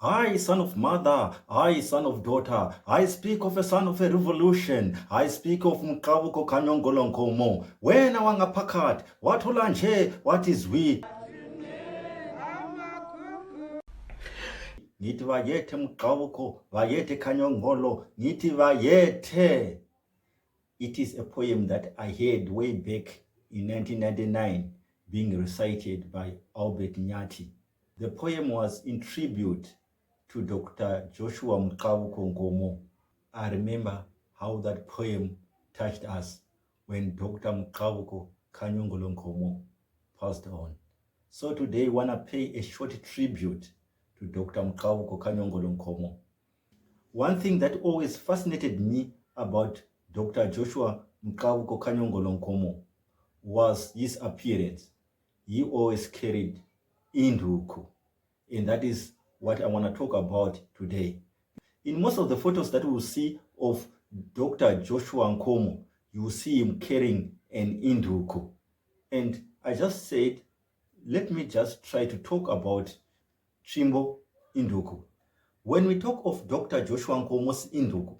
I, son of mother, I, son of daughter, I speak of a son of a revolution. I speak of Mkabuko Kanyongolo Nkomo. Wena wangapakat, wathola nje, what is we? Ngithi vayethe Mkabuko, vayethe Kanyongolo, ngithi vayethe. It is a poem that I heard way back in 1999 being recited by Albert Nyati. The poem was in tribute to Dr. Joshua Nkomo. I remember how that poem touched us when Dr. Kanyongolo Nkomo passed on. So today I want to pay a short tribute to Dr. Kanyongolo Nkomo. One thing that always fascinated me about Dr. Joshua Kanyongolo Nkomo was his appearance. He always carried Induku, and that is what I want to talk about today. In most of the photos that we will see of Dr. Joshua Nkomo, you will see him carrying an Induku. And I just said, let me just try to talk about Tsvimbo Induku. When we talk of Dr. Joshua Nkomo's Induku,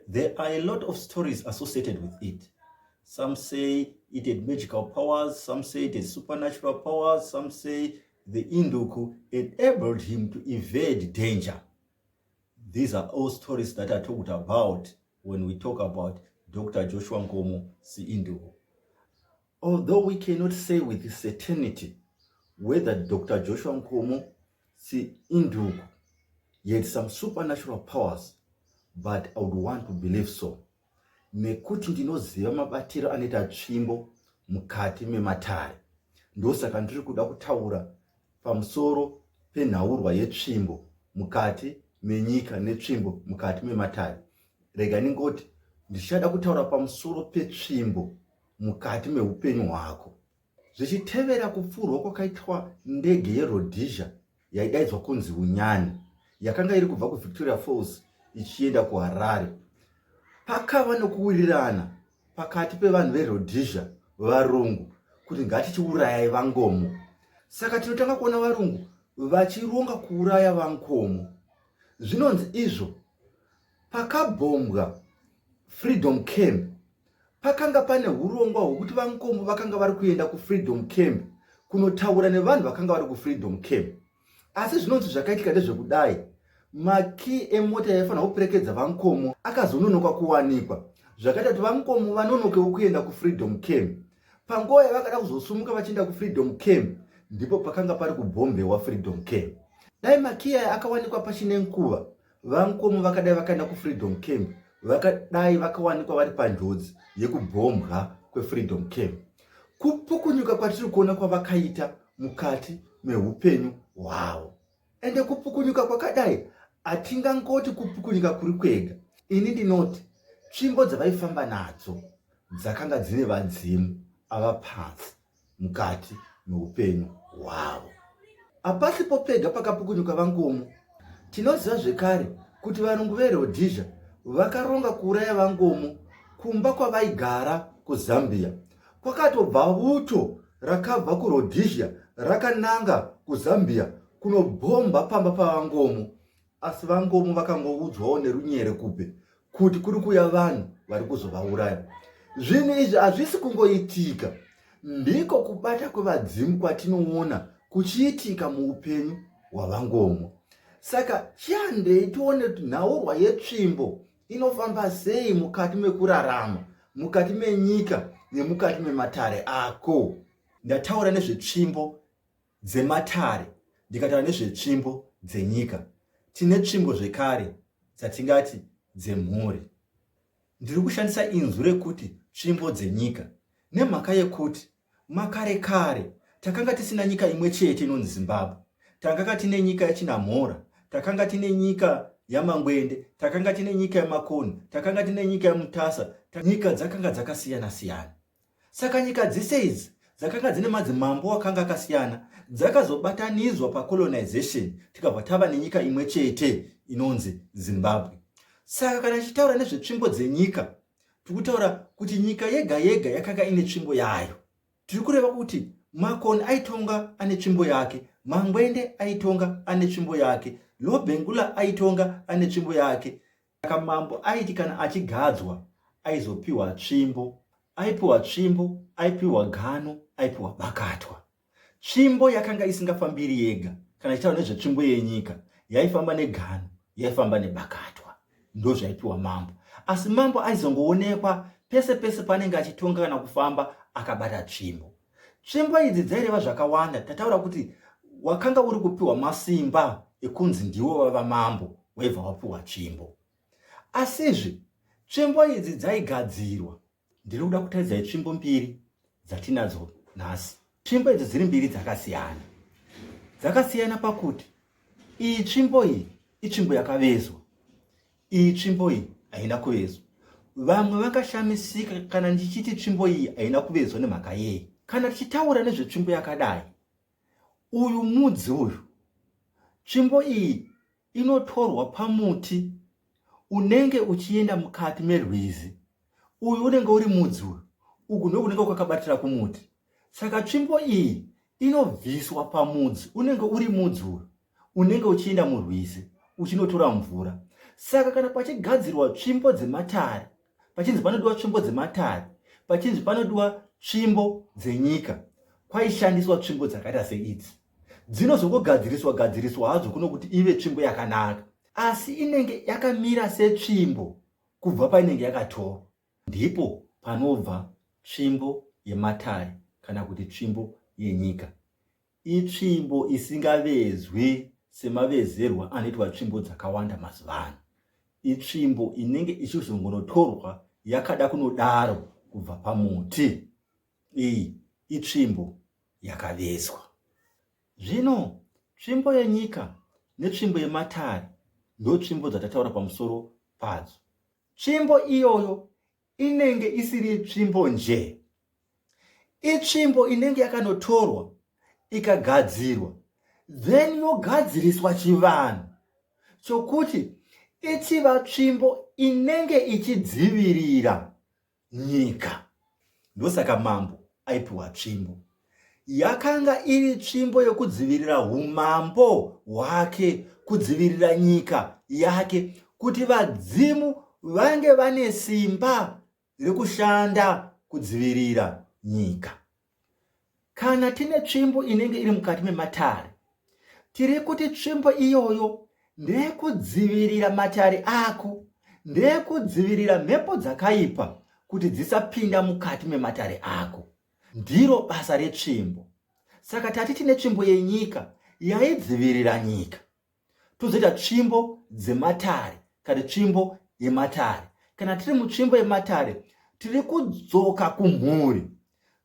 there are a lot of stories associated with it. Some say it had magical powers, some say it had supernatural powers, some say the Induku enabled him to evade danger. These are all stories that are talked about when we talk about Dr. Joshua Nkomo's Induku. Although we cannot say with certainty whether Dr. Joshua Nkomo's Induku had some supernatural powers, but I would want to believe so. Nekuti ndinoziva mabatiro anoita Tsvimbo mukati mematare. Ndosaka ndiri kuda kutaura pamusoro penhaurwa yeTsvimbo mukati menyika neTsvimbo mukati mematare. Rega ningoti ndichada kutaura pamusoro peTsvimbo mukati meupenyu hwako. Zvichitevera kupfurwa kwakaitwa ndege yeRhodesia yaidaidzwa kunzi Unyani, yakanga iri kubva kuVictoria Falls ichienda kuHarare. Pakava nokuwirirana pakati pevanhu veRhodesia, varungu, kuti ngatichiurayai vaNkomo. Saka tinotanga kuona varungu vachironga kuuraya vaNkomo. Zvinonzi izvo pakabhombwa Freedom Camp, pakanga pane urongwa hwokuti vaNkomo vakanga vari kuenda kuFreedom Camp kunotaura nevanhu vakanga vari kuFreedom Camp. Asi zvinonzi zvakaitika ndezvekudai, maki emota yaifanira kuperekedza vaNkomo akazononoka kuwanikwa, zvakaita kuti vaNkomo vanonokewo kuenda kuFreedom Camp. Panguva yavakada kuzosumuka vachienda kuFreedom Camp, ndipo pakanga pari kubhombewa Freedom Camp. Dai maki aya akawanikwa pachine nguva, vaNkomo vakadai vakaenda kuFreedom Camp, vakadai vakawanikwa vari panjodzi yekubhombwa kweFreedom Camp. Kupukunyuka kwatiri kuona kwavakaita mukati meupenyu hwavo. Ende kupukunyuka kwakadai hatingangoti kupukunyuka kuri kwega. Ini ndinoti tsvimbo dzavaifamba nadzo dzakanga dzine vadzimu avapanzi mukati meupenyu hwavo. Hapasipo pega pakapukunyuka vaNkomo. Tinoziva zvekare kuti varungu veRhodesia vakaronga kuuraya vaNkomo kumba kwavaigara kuZambia. Kwakatobva vuto rakabva kuRhodesia rakananga kuZambia kunobhomba pamba pavaNkomo. Asi vaNkomo vakangoudzwawo nerunyere kupe kuti kuri kuuya vanhu vari kuzovauraya. Zvinhu izvi hazvisi kungoitika, ndiko kubata kwevadzimu kwatinoona kuchiitika muupenyu hwavaNkomo. Saka chiandei tione kuti nhaurwa yeTsvimbo inofamba sei mukati mekurarama, mukati menyika nemukati mematare ako. Ndataura nezvetsvimbo dzematare, ndikataura nezvetsvimbo dzenyika. Tine tsvimbo zvekare dzatingati dzemhuri. Ndiri kushandisa inzwi rekuti tsvimbo dzenyika nemhaka yekuti makare kare takanga tisina nyika imwe chete inonzi Zimbabwe. Takanga tine nyika yaChinamhora, takanga tine nyika yaMangwende, takanga tine nyika yaMakoni, takanga tine nyika yaMutasa. Nyika dzakanga dzakasiyana siyana. Saka nyika dzese idzi dzakanga dzine madzimambo akanga akasiyana, dzakazobatanidzwa pacolonization tikabva tava nenyika imwe chete inonzi Zimbabwe. Saka kana tichitaura nezvetsvimbo dzenyika, tikutaura kuti nyika yega yega yakanga ine tsvimbo yayo. Tiri kureva kuti Makoni aitonga ane tsvimbo yake, Mangwende aitonga ane tsvimbo yake, Lobhengula aitonga ane tsvimbo yake. Saka mambo aiti kana achigadzwa aizopiwa tsvimbo. Aipiwa tsvimbo, aipiwa gano, aipiwa bakatwa. Tsvimbo yakanga isingafambiri yega. Kana ichitaura nezvetsvimbo yenyika, yaifamba negano, yaifamba nebakatwa. Ndozvaipiwa mambo. Asi mambo aizongoonekwa pese pese panenge achitonga kana kufamba akabata tsvimbo. Tsvimbo idzi dzaireva zvakawanda. Tataura kuti wakanga uri kupiwa masimba ekunzi ndiwo vava mambo, waibva wapiwa tsvimbo. Asizve tsvimbo idzi dzaigadzirwa. Ndiri kuda kutaridzai tsvimbo mbiri dzatinadzo nhasi. Tsvimbo idzi dziri mbiri dzakasiyana. Dzakasiyana pakuti iyi tsvimbo iyi itsvimbo yakavezwa. Iyi tsvimbo iyi haina kuvezwa. Vamwe vakashamisika kana ndichiti tsvimbo iyi haina kuvezwa nemhaka yei. Kana tichitaura nezvetsvimbo yakadai, uyu mudzi uyu, tsvimbo iyi inotorwa pamuti unenge uchienda mukati merwizi. Uyu unenge uri mudzi uyu, uku ndokunenge kwakabatira kumuti. Saka tsvimbo iyi inobviswa pamudzi unenge uri mudzi uyu, unenge uchienda murwizi, uchinotora mvura. Saka kana pachigadzirwa tsvimbo dzematare, pachinzi panodiwa tsvimbo dzematare, pachinzi panodiwa tsvimbo dzenyika, kwaishandiswa tsvimbo dzakaita seidzi. Dzinozongogadziriswa hadzo kuno kuti ive tsvimbo yakanaka, asi inenge yakamira setsvimbo kubva painenge yakatorwa. Ndipo panobva tsvimbo yematare kana kuti tsvimbo yenyika. Itsvimbo isingavezwi semavezerwa anoitwa tsvimbo dzakawanda mazuva ano. Itsvimbo inenge ichizongonotorwa yakada kunodaro kubva pamuti. Iyi itsvimbo yakavezwa. Zvino tsvimbo yenyika netsvimbo yematare ndo tsvimbo dzatataura pamusoro padzo. Tsvimbo iyoyo inenge isiri tsvimbo nje. Itsvimbo inenge yakanotorwa ikagadzirwa, then yogadziriswa chivanhu chokuti ichiva tsvimbo inenge ichidzivirira nyika. Ndosaka mambo aipiwa tsvimbo. Yakanga iri tsvimbo yokudzivirira umambo hwake, kudzivirira nyika yake, kuti vadzimu vange vane simba rekushanda kudzivirira nyika. Kana tine tsvimbo inenge iri mukati mematare, tiri kuti tsvimbo iyoyo ndeyekudzivirira matare ako, ndeyekudzivirira mhepo dzakaipa kuti dzisapinda mukati mematare ako. Ndiro basa retsvimbo. Saka tati tine tsvimbo yenyika yaidzivirira nyika. Tozoita tsvimbo dzematare kana tsvimbo yematare. Kana tiri mutsvimbo yematare, tiri kudzoka kumhuri.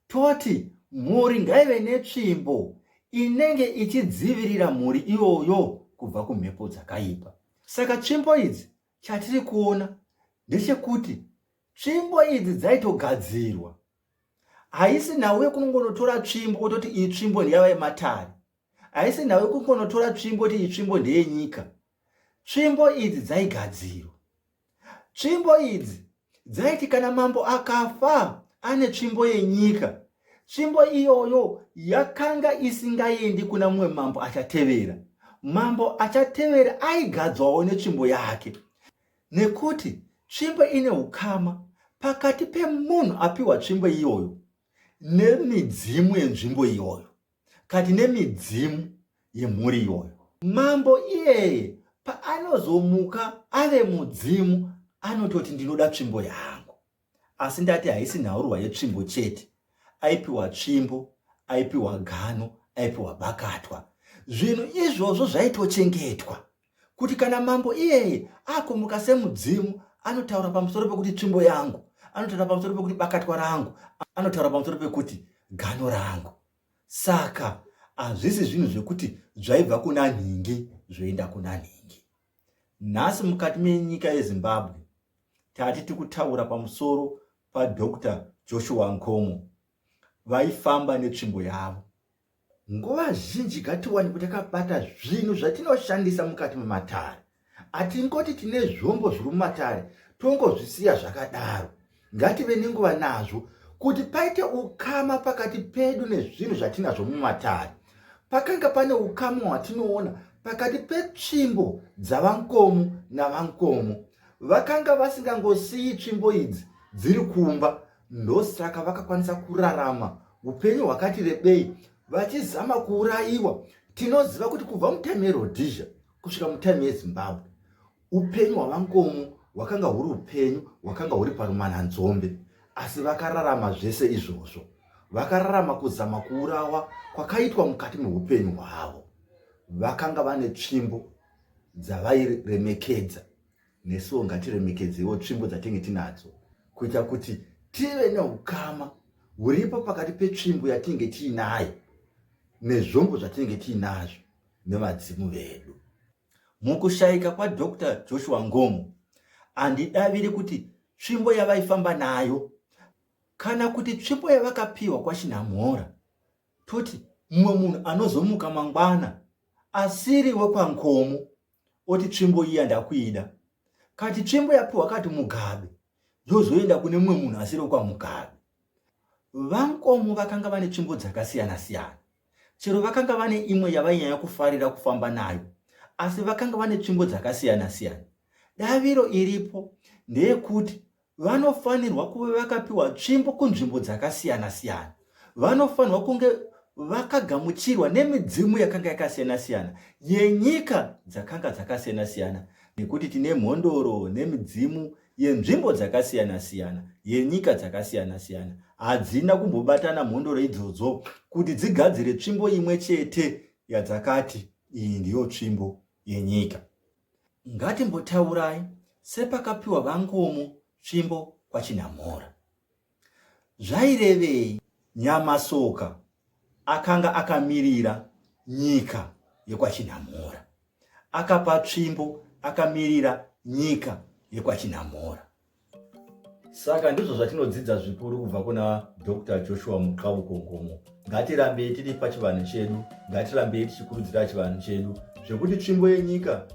Toti mhuri ngaive netsvimbo inenge ichidzivirira mhuri iyoyo kubva kumhepo dzakaipa. Saka tsvimbo idzi chatiri kuona ndechekuti tsvimbo idzi dzaitogadzirwa. Haisi nawe kunongonotora tsvimbo kutoti iyi tsvimbo ndeyava yematare. Haisi nawe kunongonotora tsvimbo kuti iyi tsvimbo ndeyenyika. Tsvimbo idzi dzaigadzirwa. Tsvimbo idzi dzaiti kana mambo akafa ane tsvimbo yenyika, tsvimbo iyoyo yakanga isingaendi kuna mumwe mambo achatevera. Mambo achatevera aigadzwawo netsvimbo yake. Nekuti tsvimbo ine ukama pakati pemunhu apiwa tsvimbo iyoyo nemidzimu yenzvimbo iyoyo, kati nemidzimu yemhuri iyoyo. Mambo iyeye paanozomuka ave mudzimu anototi ndinoda tsvimbo yangu. Asi ndati haisi nhaurwa yetsvimbo chete. Aipiwa tsvimbo, aipiwa gano, aipiwa bakatwa. Zvinhu izvozvo zvaitochengetwa kuti kana mambo iyeye akumuka semudzimu anotaura pamusoro pekuti tsvimbo yangu, anotaura pamusoro pekuti bakatwa rangu, anotaura pamusoro pekuti gano rangu. Saka hazvisi zvinhu zvekuti zvaibva kuna nhingi zvoenda kuna nhingi. Nhasi mukati menyika yeZimbabwe tati tikutaura pamusoro paDr Nkomo. Vaifamba netsvimbo yavo. Nguva zhinji ngatiwanikwe takabata zvinhu zvatinoshandisa mukati mematare. Hatingoti tine zvombo zviri mumatare tongozvisiya zvakadaro. Ngative nenguva nazvo kuti paite ukama pakati pedu nezvinhu zvatinazvo mumatare. Pakanga pane ukama hwatinoona pakati petsvimbo dzavankomo navankomo. Vakanga vasingangosiyi tsvimbo idzi dziri kumba, ndosaka vakakwanisa kurarama upenyu hwakati rebei vachizama kuurayiwa. Tinoziva kuti kubva mutime yeRhodesia kusvika mutime yeZimbabwe, upenyu hwavankomo hwakanga huri upenyu hwakanga huri parumananzombe, asi vakararama zvese izvozvo. Vakararama kuzama kuurawa kwakaitwa mukati meupenyu hwavo. Vakanga vane tsvimbo dzavairemekedza, nesuwo ngatiremekedzewo tsvimbo dzatinge tinadzo, kuita kuti tive neukama huripo pakati petsvimbo yatinge tiinayo nezvombo zvatinenge tiinazvo nevadzimu vedu. Mukushayika kwaDr Nkomo, handidaviri kuti tsvimbo yavaifamba nayo kana kuti tsvimbo yavakapiwa kwaChinamhora, toti mumwe munhu anozomuka mangwana asiri wekwaNkomo oti tsvimbo iyi handakuida, kati tsvimbo yapiwa kati Mugabe yozoenda kune mumwe munhu asiri wekwaMugabe. Vankomo vakanga vane tsvimbo dzakasiyana siyana, chero vakanga vane imwe yavainyanya kufarira kufamba nayo, asi vakanga vane tsvimbo dzakasiyana siyana. Daviro iripo ndeyekuti vanofanirwa kuve vakapiwa tsvimbo kunzvimbo dzakasiyana siyana. Vanofanirwa kunge vakagamuchirwa nemidzimu yakanga yakasiyana siyana yenyika dzakanga dzakasiyana siyana, nekuti tine mhondoro nemidzimu yenzvimbo dzakasiyana siyana yenyika dzakasiyana siyana. Hadzina kumbobatana mhondoro idzodzo kuti dzigadzire tsvimbo imwe chete yadzakati iyi ndiyo tsvimbo yenyika. Ngatimbotaurai sepakapiwa vankomo tsvimbo kwaChinamhora. Zvairevei Nyamasoka akanga akamirira nyika yekwaChinamhora, akapa tsvimbo akamirira nyika yekwaChinamhora? Saka ndizvo zvatinodzidza zvikuru kubva kuna Dr Nkomo. Ngatirambe tiri pachivanhu chedu, ngatirambe tichikurudzira chivanhu chedu zvekuti tsvimbo yenyika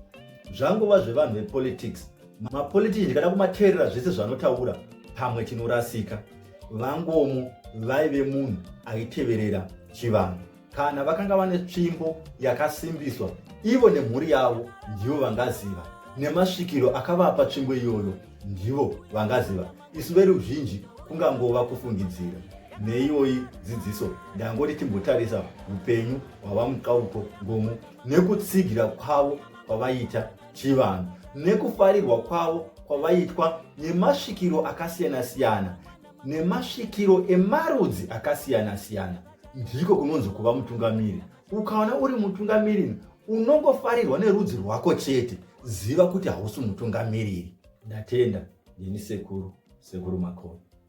zvangova zvevanhu vepolitics. Mapolitiki ndikada kumateerera zvese zvanotaura, pamwe tinorasika. Vangomo vaive munhu aiteverera chivanhu. Kana vakanga vane tsvimbo yakasimbiswa, ivo nemhuri yavo ndivo vangaziva, nemasvikiro akavapa tsvimbo iyoyo ndivo vangaziva. Isu veruzhinji kungangova kufungidzira. Neiyoyi dzidziso ndangoti timbotarisa upenyu hwavaMukavuko nekutsigira kwavo kwavaita chivanhu, nekufarirwa kwavo kwavaitwa nemasvikiro akasiyana siyana, nemasvikiro emarudzi akasiyana siyana. Ndiko kunonzi kuva mutungamiri. Ukaona uri mutungamiri unongofarirwa nerudzi rwako chete, ziva kuti hausi mutungamiriri. Ndatenda ndini sekuru Makono.